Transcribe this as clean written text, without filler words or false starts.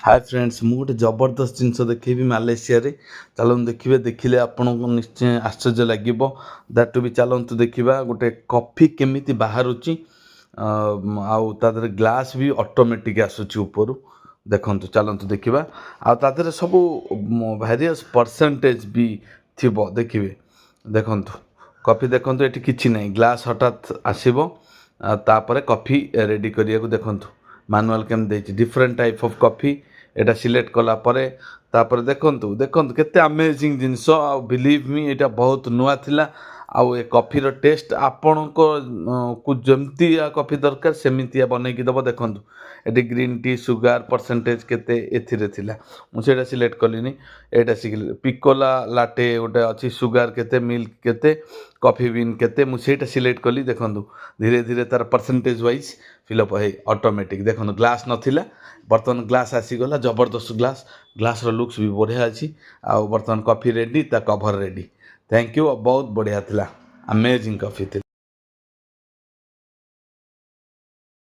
Hi friends मु गोटे जबरदस्त जिनस देखी मालेशिया रे चलतु देखिए देखिले आपको निश्चय आश्चर्य लगे दैट भी चलतु देखा गोटे कॉफी केमी बाहर आउे ग्लास भी ऑटोमेटिक आसूची ऊपर देखु चलतु देखा आधे सब वेरियस परसेंटेज भी थी देखिए देखु कॉफी देखु ये कि ना ग्लास हठात आसब तापर कॉफी रेडी करिया को देखु मानुआल केमती different type of coffee Etah select कला परे तापर देखंतु देखंतु केते अमेजिंग जिनस आ बिलीव मी एटा बहुत नुआ थिला आउ ए कॉफी रो टेस्ट आपण को जमती कॉफी दरकार सेमितिया बनै कि दबो देखंतु eighty green tea sugar percentage केते एथिरे थिला मु सेटा सिलेक्ट कलिनी एटा सिखले पिकोला लाटे ओटा अछि सुगार केते मिल्क केते कॉफी बीन केते मु सेटा सिलेक्ट कली देखंतु धीरे धीरे तार परसेंटेज वाइज फिलअप है ऑटोमेटिक देखंतु ग्लास नथिला बर्तमान ग्लास आसीगला जबरदस्त ग्लास रो लुक्स भी बढ़िया अच्छी आ बर्तमान कॉफी रेडी ता कवर रेडी थैंक यू बहुत बढ़िया थिला अमेजिंग कॉफी थी।